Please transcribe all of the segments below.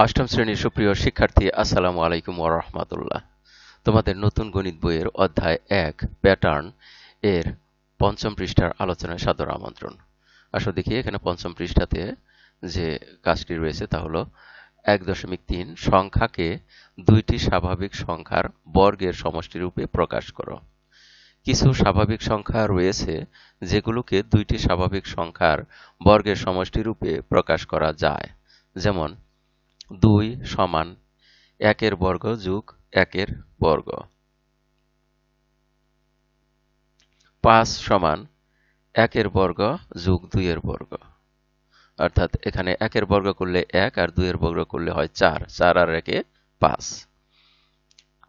অষ্টম শ্রেণীর সুপ্রিয় শিক্ষার্থী, আসসালামু আলাইকুম ওয়া রাহমাতুল্লাহ। তোমাদের নতুন গণিত বইয়ের অধ্যায় ১ প্যাটার্ন এর পঞ্চম পৃষ্ঠার আলোচনায় সাদর আমন্ত্রণ। আসো দেখি এখানে পঞ্চম পৃষ্ঠাতে যে কাজটি রয়েছে তা হলো ১.৩ সংখ্যাকে দুইটি স্বাভাবিক সংখ্যার বর্গের সমষ্টিরূপে প্রকাশ করো। কিছু স্বাভাবিক সংখ্যা রয়েছে যেগুলোকে দুইটি স্বাভাবিক সংখ্যার বর্গের সমষ্টিরূপে প্রকাশ করা যায়। যেমন ২ সমান ১ এর বর্গ যোগ ১ এর বর্গ, ৫ সমান ১ এর বর্গ যোগ ২ এর বর্গ। অর্থাৎ এখানে ১ এর বর্গ করলে ১ আর ২ এর বর্গ করলে হয় ৪, ৪ আর ১ এ ৫।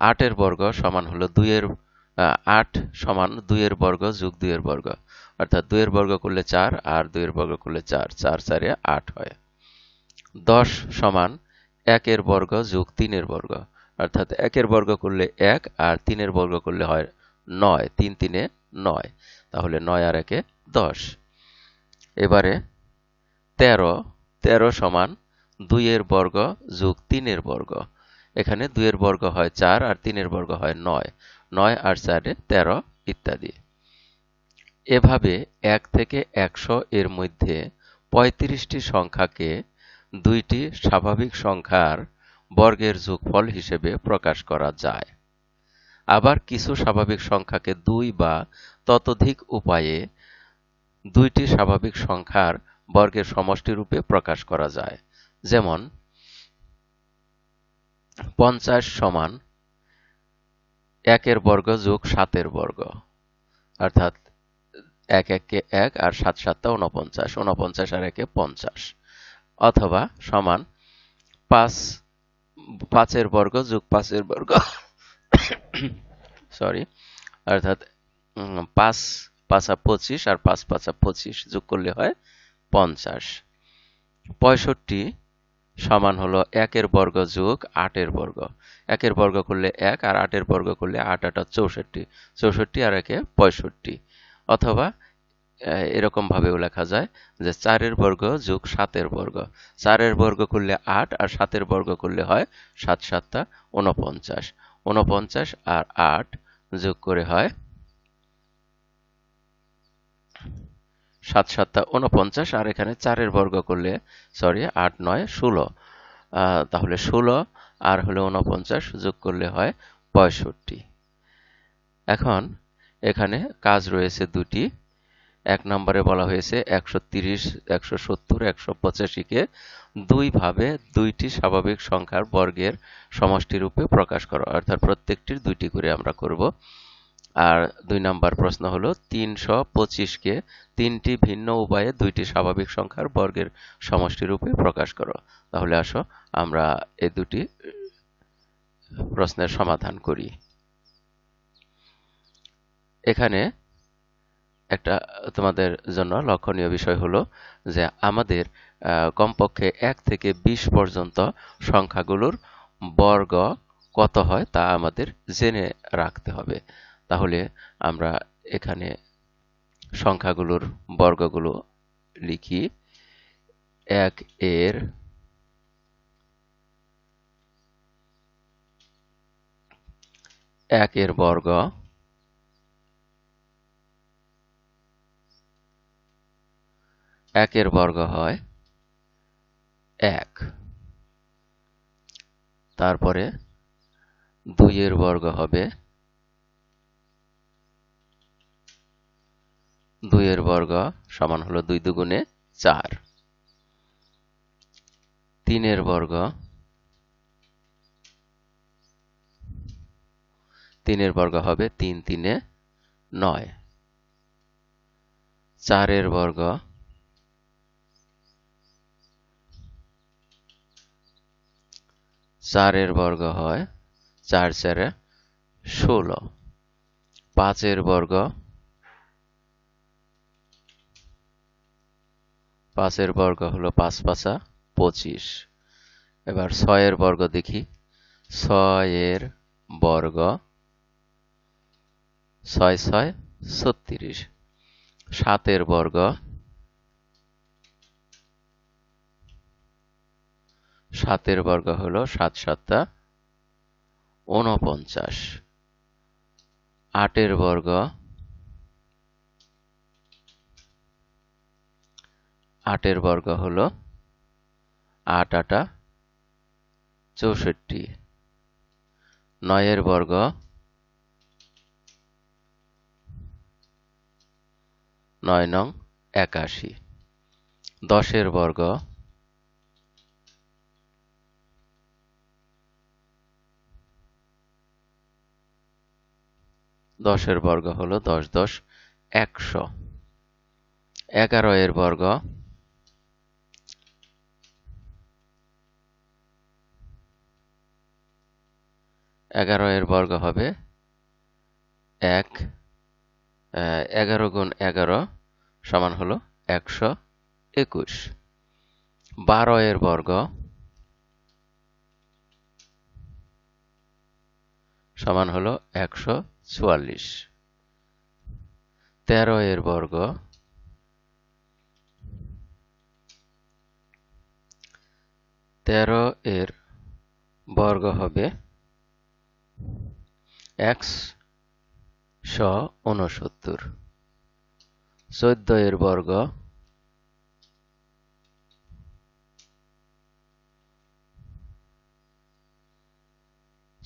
৮ এর বর্গ সমান হলো ৮ সমান ২ এর বর্গ যোগ ২ এর বর্গ। অর্থাৎ ২ এর বর্গ করলে ৪ আর ২ এর বর্গ করলে ৪, ৪ ৪ এ ৮ হয়। ১০ সমান ১ এর বর্গ যোগ ৩ এর বর্গ। অর্থাৎ ১ এর বর্গ করলে ১ আর ৩ এর বর্গ করলে হয় ৯, ৩ ৩ এ ৯। তাহলে ৯ আর ১ এ ১০। এবারে ১৩, ১৩ সমান ২ এর বর্গ যোগ ৩ এর বর্গ। এখানে ২ এর বর্গ হয় ৪ আর ৩ এর বর্গ হয় ৯, ৯ আর ৪ এ ১৩ ইত্যাদি। এভাবে ১ থেকে ১০০ এর মধ্যে ৩৫টি সংখ্যাকে দুইটি স্বাভাবিক সংখ্যার বর্গের যোগফল হিসেবে প্রকাশ করা যায়। আবার কিছু স্বাভাবিক সংখ্যাকে দুই বা ততোধিক উপায়ে দুইটি স্বাভাবিক সংখ্যার বর্গের সমষ্টিরূপে প্রকাশ করা যায়। যেমন ৫০ সমান ১ এর বর্গ যোগ ৭ এর বর্গ। অর্থাৎ ১ ১ কে ১ আর ৭ ৭ টা ৪৯, ৪৯ আর ১ এ ৫০। অথবা সমান ৫ এর বর্গ যোগ ৫ এর বর্গ, সরি, অর্থাৎ ৫ ৫ ২৫ আর ৫ ৫ ২৫ যোগ করলে হয় ৫০। ৬৫ সমান হলো ১ এর বর্গ যোগ ৮ এর বর্গ। ১ এর বর্গ করলে ১ আর ৮ এর বর্গ করলে ৮ ৮ ৬৪, ৬৪ আর ১ এ ৬৫। অথবা এরকম ভাবেও লেখা যায় যে ৪ এর বর্গ যোগ ৭ এর বর্গ। ৪ এর বর্গ করলে ৮ আর ৭ এর বর্গ করলে হয় ৭ ৭ টা ৪৯, ৪৯ আর ৮ যোগ করে হয় ৭ ৭ টা ৪৯, আর এখানে ৪ এর বর্গ করলে, সরি, ৮ ৯ ১৬, তাহলে ১৬ আর হলো ৪৯ যোগ করলে হয় ৬৫। এখন এখানে কাজ রয়েছে দুটি। ১ নম্বরে বলা হয়েছে ১৩০, ১৭০, ১৮৫ কে দুই ভাবে দুইটি স্বাভাবিক সংখ্যার বর্গের সমষ্টিরূপে প্রকাশ করো। অর্থাৎ প্রত্যেকটির দুইটি করে আমরা করব। আর ২ নম্বর প্রশ্ন হলো ৩২৫ কে তিনটি ভিন্ন উপায়ে দুইটি স্বাভাবিক সংখ্যার বর্গের সমষ্টিরূপে প্রকাশ করো। তাহলে আসো আমরা এই দুটি প্রশ্নের সমাধান করি। এখানে একটা তোমাদের জন্য লক্ষণীয় বিষয় হলো যে আমাদের কমপক্ষে ১ থেকে ২০ পর্যন্ত সংখ্যাগুলোর বর্গ কত হয় তা আমাদের জেনে রাখতে হবে। তাহলে আমরা এখানে সংখ্যাগুলোর বর্গগুলো লিখি। ১ এর বর্গ, ১ এর বর্গ হয় ১। তারপরে ২ এর বর্গ হবে ২ এর বর্গ সমান হলো ২ দুগুণে ৪। ৩ এর বর্গ, ৩ এর বর্গ হবে ৩ ৩ এ ৯। ৪ এর বর্গ, ৪ এর বর্গ হয় ৪ ৪ এ ১৬। ৫ এর বর্গ, ৫ এর বর্গ হলো ৫ ৫ ২৫। এবার ৬ এর বর্গ দেখি। ৬ এর বর্গ, ৬ ৬ ৩৬। ৭ এর বর্গ, 7 বর্গ হলো 7 7 49। 8 বর্গ 8 বর্গ হলো 8 8 64। 9 বর্গ 9 নং 81। 10 বর্গ 10 বর্গ হলো 10 10 100। 11 বর্গ 11 বর্গ হবে 1। 11 গুণ 11 সমান হলো 121। 12 বর্গ সমান হলো 144। 13 বর্গ 13 বর্গ হবে 169। 14 বর্গ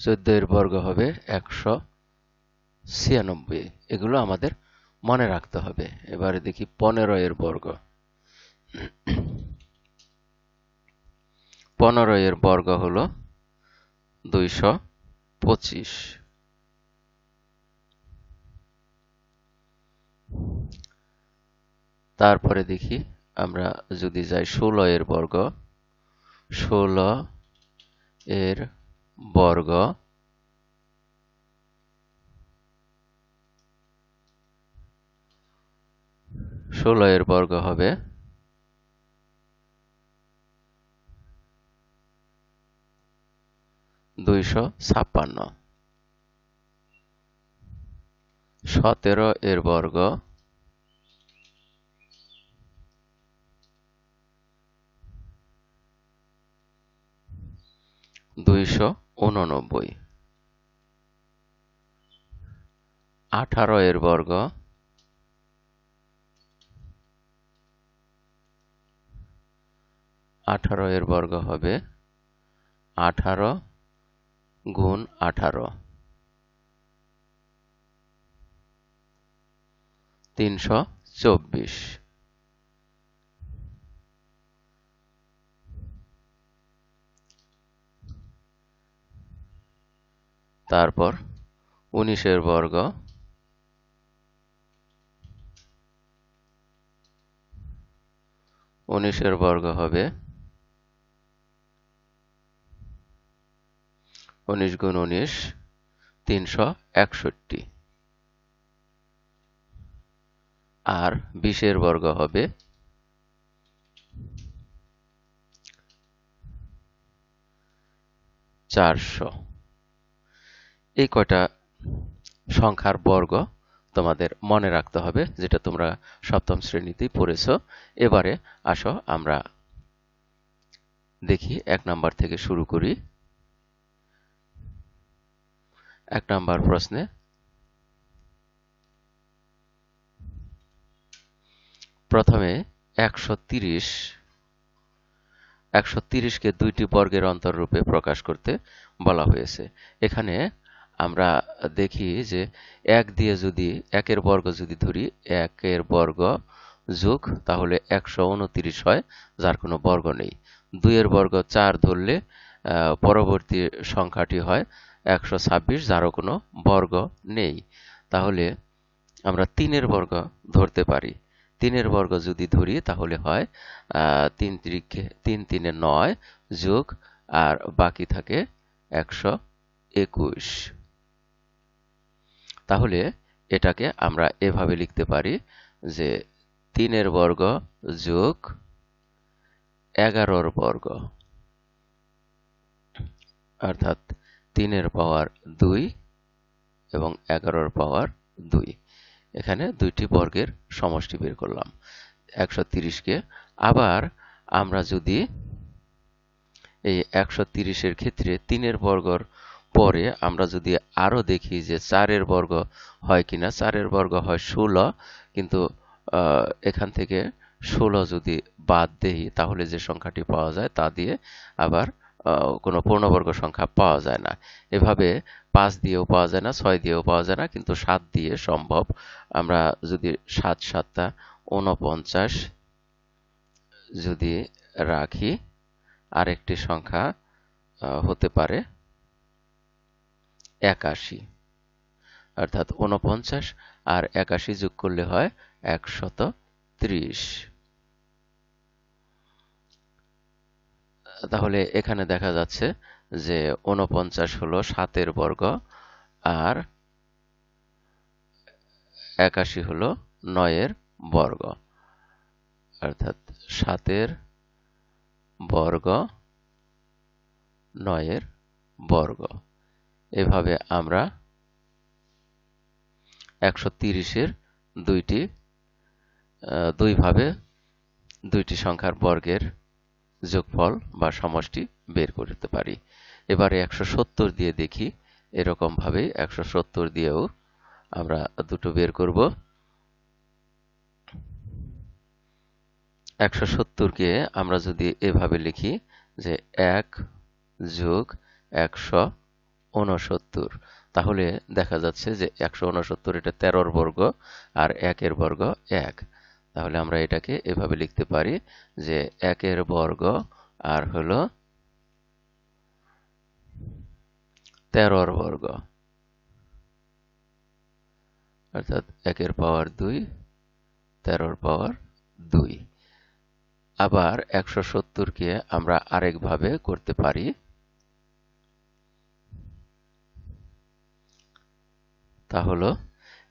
14 বর্গ হবে 196। এগুলো আমাদের মনে রাখতে হবে। এবারে দেখি 15 বর্গ। 15 বর্গ হলো 225। তারপরে দেখি আমরা যদি যাই 16 বর্গ। 16 বর্গ 16 বর্গ হবে 256। 17 বর্গ 289। 18 বর্গ 18 বর্গ হবে 18 গুণ 18 324। তারপর 19 বর্গ 19 বর্গ হবে 19 গুণ 19 361। আর 20 বর্গ হবে 400। এই কয়টা সংখ্যার বর্গ তোমাদের মনে রাখতে হবে, যেটা তোমরা সপ্তম শ্রেণীতেই পড়েছো। এবারে আসো আমরা দেখি 1 নাম্বার থেকে শুরু করি। 1 নাম্বার প্রশ্নে প্রথমে 130 কে দুইটি বর্গের অন্তররূপে প্রকাশ করতে বলা হয়েছে। এখানে আমরা দেখি যে 1 দিয়ে যদি 1 বর্গ যদি ধরি, 1 বর্গ যোগ তাহলে 129 হয়, যার কোনো বর্গ নেই। 2 বর্গ 4 ধরলে পরবর্তী সংখ্যাটি হয় 126, যারও কোনো বর্গ নেই। তাহলে আমরা 3 বর্গ ধরতে পারি। 3 বর্গ যদি ধরি তাহলে হয় 3 3 9 যোগ আর বাকি থাকে 121। তাহলে এটাকে আমরা এভাবে লিখতে পারি যে 3 বর্গ যোগ 11 বর্গ, অর্থাৎ 3 পাওয়ার 2 এবং 11 পাওয়ার 2। এখানে দুইটি বর্গের সমষ্টি বের করলাম 130 কে। আবার আমরা যদি এই 130-এর ক্ষেত্রে 3-এর বর্গর পরে আমরা যদি আরো দেখি যে 4-এর বর্গ হয় কিনা। 4-এর বর্গ হয় 16, কিন্তু এখান থেকে 16 যদি বাদ দেই তাহলে যে সংখ্যাটি পাওয়া যায় তা দিয়ে আবার কোনো পূর্ণবর্গ সংখ্যা পাওয়া যায় না। এভাবে 5 দিয়েও পাওয়া যায় না, 6 দিয়েও পাওয়া যায় না, কিন্তু 7 দিয়ে সম্ভব। আমরা যদি 7 7 49 যদি রাখি, আরেকটি সংখ্যা হতে পারে 81, অর্থাৎ 49 আর 81 যোগ করলে হয় 130। তাহলে এখানে দেখা যাচ্ছে যে 49 হলো 7-এর বর্গ আর 81 হলো 9-এর বর্গ, অর্থাৎ 7-এর বর্গ 9-এর বর্গ। এভাবে আমরা 130-এর দুইভাবে দুইটি সংখ্যার বর্গের যোগফল বা সমষ্টি বের করতে পারি। এবারে 170 দিয়ে দেখি। এরকম ভাবে 170 দিয়েও আমরা দুটো বের করব। 170-কে আমরা যদি এভাবে লিখি যে 1 যোগ 169, তাহলে দেখা যাচ্ছে যে 169 এটা 13-র বর্গ আর 1-এর বর্গ 1। তাহলে আমরা এটাকে এভাবে লিখতে পারি যে 1-এর বর্গ আর হলো 13-র বর্গ, অর্থাৎ 1-এর পাওয়ার 2, 13-র পাওয়ার 2। আবার 170-কে আমরা আরেকভাবে করতে পারি। তা হলো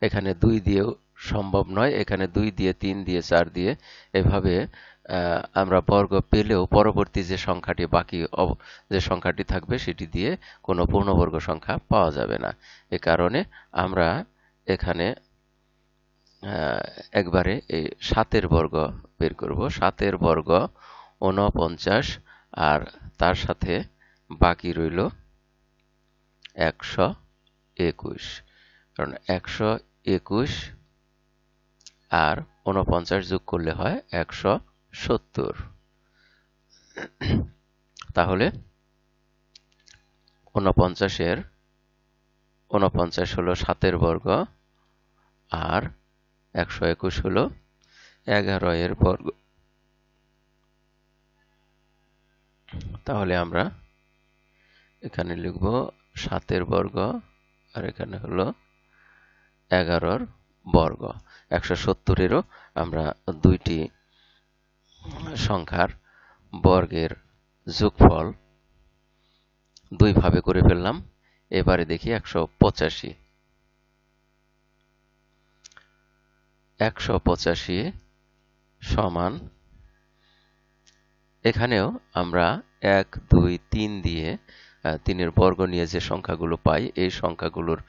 এখানে 2 দিয়েও সম্ভব নয়, এখানে 2 দিয়ে 3 দিয়ে 4 দিয়ে এভাবে আমরা বর্গ পেলেও পরবর্তী যে সংখ্যাটি বাকি যে সংখ্যাটি থাকবে সেটি দিয়ে কোনো পূর্ণবর্গ সংখ্যা পাওয়া যাবে না। এ কারণে আমরা এখানে একবারে এই 7-এর বর্গ বের করব। 7-এর বর্গ 49 আর তার সাথে বাকি রইল 121, কারণ 121 আর 49 যোগ করলে হয় 170। তাহলে 49 হলো 7-এর বর্গ আর 121 হলো 11-এর বর্গ। তাহলে আমরা এখানে লিখব 7-এর বর্গ আর এখানে হলো 11-র বর্গ। 170-এরও আমরা দুইটি সংখ্যার বর্গের যোগফল দুইভাবে করে ফেললাম। এবারে দেখি 185। 185 সমান, এখানেও আমরা 1 2 3 দিয়ে 3-এর বর্গ নিয়ে যে সংখ্যাগুলো পাই, এই সংখ্যাগুলোর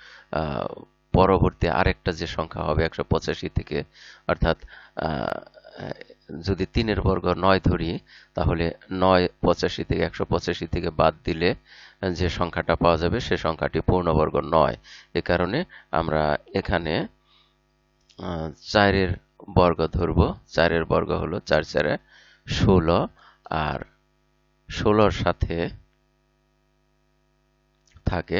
পরবর্তী আরেকটা যে সংখ্যা হবে 185 থেকে, অর্থাৎ যদি 3-এর বর্গ 9 ধরি তাহলে 9 85 থেকে 185 থেকে বাদ দিলে যে সংখ্যাটা পাওয়া যাবে সে সংখ্যাটি পূর্ণবর্গ নয়। এ কারণে আমরা এখানে 4-এর বর্গ ধরব। 4-এর বর্গ হলো 4 4 16 আর 16-র সাথে থাকে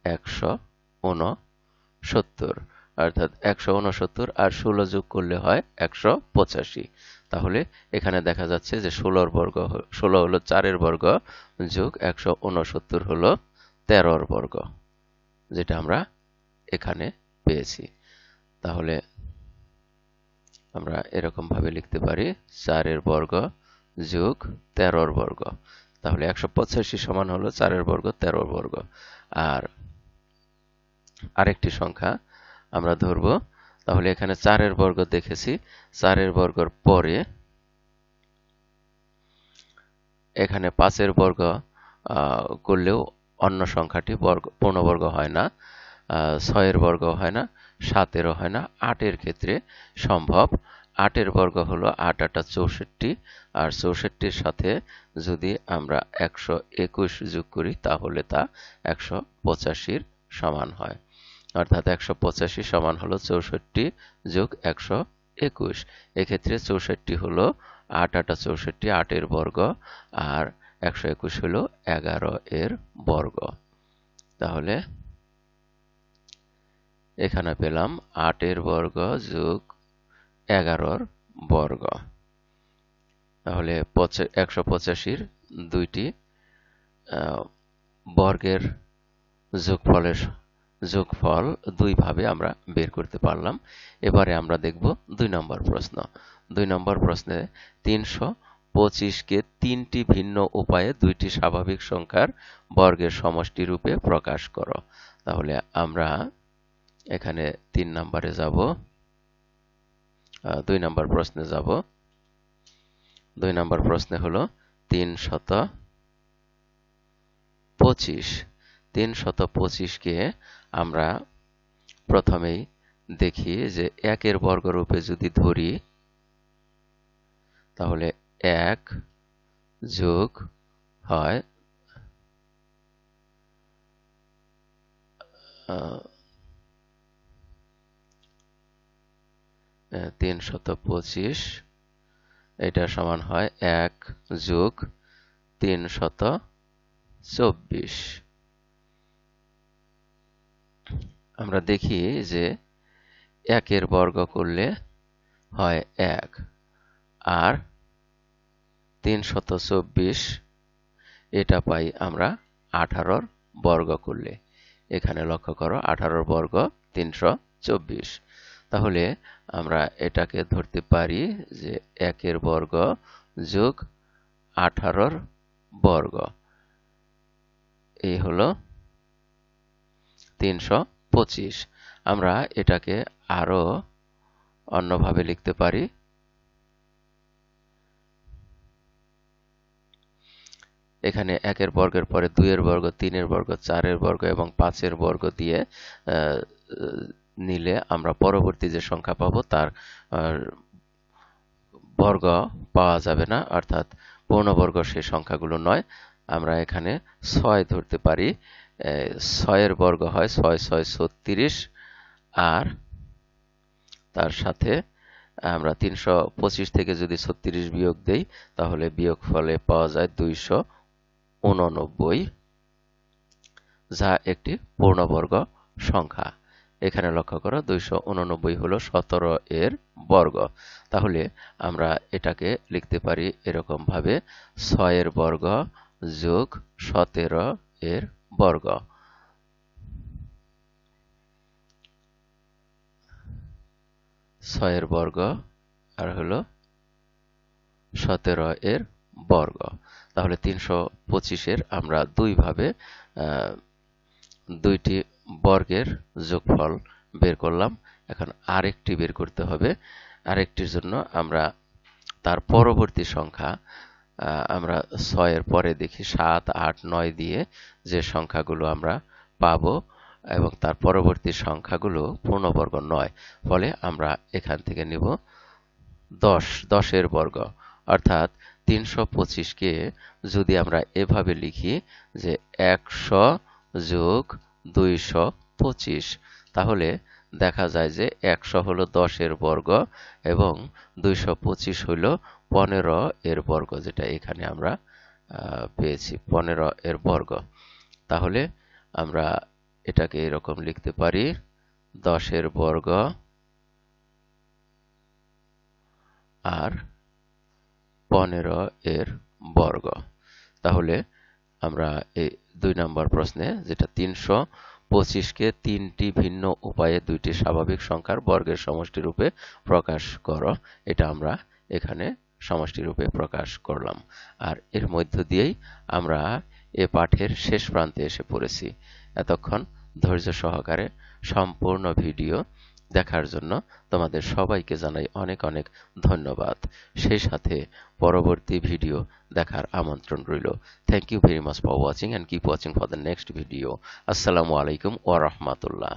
169, অর্থাৎ 169 আর 16 যোগ করলে হয় 185। তাহলে এখানে দেখা যাচ্ছে যে 16 হলো 4-এর বর্গ যোগ 169 হলো 13-র বর্গ, যেটা আমরা এখানে পেয়েছি। তাহলে আমরা এরকম ভাবে লিখতে পারি 4-এর বর্গ যোগ 13-র বর্গ। তাহলে 185 সমান হলো 4-এর বর্গ 13-র বর্গ। আর আরেকটি সংখ্যা আমরা ধরব। তাহলে এখানে 4-এর বর্গ দেখেছি, 4-এর বর্গর পরে এখানে 5-এর বর্গ করলেও অন্য সংখ্যাটি পূর্ণবর্গ হয় না, 6-এর বর্গ হয় না, 7-এরও হয় না, 8-এর ক্ষেত্রে সম্ভব। 8 এর বর্গ হলো 8 8 64, আর 64-র সাথে যদি আমরা 121 যোগ করি তাহলে তা 185-র সমান হয়। অর্থাৎ 185 সমান হলো 64 যোগ 121। এক্ষেত্রে 64 হলো 8 8 64, 8 এর বর্গ, আর 121 হলো 11 এর বর্গ। তাহলে এখানে পেলাম 8 এর বর্গ যোগ 11 এর বর্গ। তাহলে 185-র দুইটি বর্গের যোগফল দুইভাবে আমরা বের করতে পারলাম। এবারে আমরা দেখব 2 নম্বর প্রশ্ন। 2 নম্বর প্রশ্নে 325-কে 3টি ভিন্ন উপায়ে 2টি স্বাভাবিক সংখ্যার বর্গের সমষ্টি রূপে প্রকাশ করো। তাহলে আমরা এখানে 3 নম্বরে যাব, 2 নম্বর প্রশ্নে যাব। 2 নম্বর প্রশ্নে হলো 325। 325-কে আমরা প্রথমেই দেখি যে 1 এর বর্গরূপে যদি ধরি, তাহলে 1 যোগ হয় 325, এটা সমান হয় 1 যোগ 324। আমরা দেখি যে 1 এর বর্গ করলে হয় 1, আর 324 এটা পাই আমরা 18-র বর্গ করলে। এখানে লক্ষ্য করো 18-র বর্গ 324। তাহলে আমরা এটাকে ধরতে পারি যে 1 এর বর্গ যোগ 18-র বর্গ, এই হলো 325। আমরা এটাকে আরো অন্যভাবে লিখতে পারি। এখানে 1 এর বর্গের পরে 2 এর বর্গ, 3 এর বর্গ, 4 এর বর্গ এবং 5 এর বর্গ দিয়ে নিলে আমরা পরবর্তী যে সংখ্যা পাবো তার বর্গ পাওয়া যাবে না, অর্থাৎ পূর্ণবর্গ সেই সংখ্যাগুলো নয়। আমরা এখানে 6 ধরতে পারি। 6 এর বর্গ হয় 6 6 36, আর তার সাথে আমরা 325 থেকে যদি 36 বিয়োগ দেই তাহলে বিয়োগফলে পাওয়া যায় 289, যা একটি পূর্ণবর্গ সংখ্যা। এখানে লক্ষ্য করো 289 হলো 17 এর বর্গ। তাহলে আমরা এটাকে লিখতে পারি এরকম ভাবে, 6 এর বর্গ যোগ 17 এর বর্গ। 6 এর বর্গ আর হলো 17 এর বর্গ। তাহলে 325-এর আমরা দুইভাবে দুইটি বর্গের যোগফল বের করলাম। এখন আরেকটি বের করতে হবে। আরেকটির জন্য আমরা তার পরবর্তী সংখ্যা, আমরা 6 এর পরে দেখি 7 8 9 দিয়ে যে সংখ্যাগুলো আমরা পাবো এবং তার পরবর্তী সংখ্যাগুলো পূর্ণবর্গ নয়, ফলে আমরা এখান থেকে নিব 10 এর বর্গ। অর্থাৎ 325-কে যদি আমরা এভাবে লিখি যে 100 যোগ 225, তাহলে দেখা যায় যে 100 হলো 10 এর বর্গ এবং 225 হলো 15 এর বর্গ, যেটা এখানে আমরা পেয়েছি 15 এর বর্গ। তাহলে আমরা এটাকে এরকম লিখতে পারি 10 এর বর্গ আর 15 এর বর্গ। তাহলে আমরা এই 2 নম্বর প্রশ্নে যেটা 325-কে 3টি ভিন্ন উপায়ে 2টি স্বাভাবিক সংখ্যার বর্গের সমষ্টি রূপে প্রকাশ করো, এটা আমরা এখানে সমষ্টি রূপে প্রকাশ করলাম। আর এর মধ্য দিয়েই আমরা এ পাঠের শেষ প্রান্তে এসে পড়েছি। এতক্ষণ ধৈর্য সহকারে সম্পূর্ণ ভিডিও দেখার জন্য তোমাদের সবাইকে জানাই অনেক অনেক ধন্যবাদ। সেই সাথে পরবর্তী ভিডিও দেখার আমন্ত্রণ রইল। Thank you very much for watching and keep watching for the next video. Assalamu alaikum wa rahmatullah.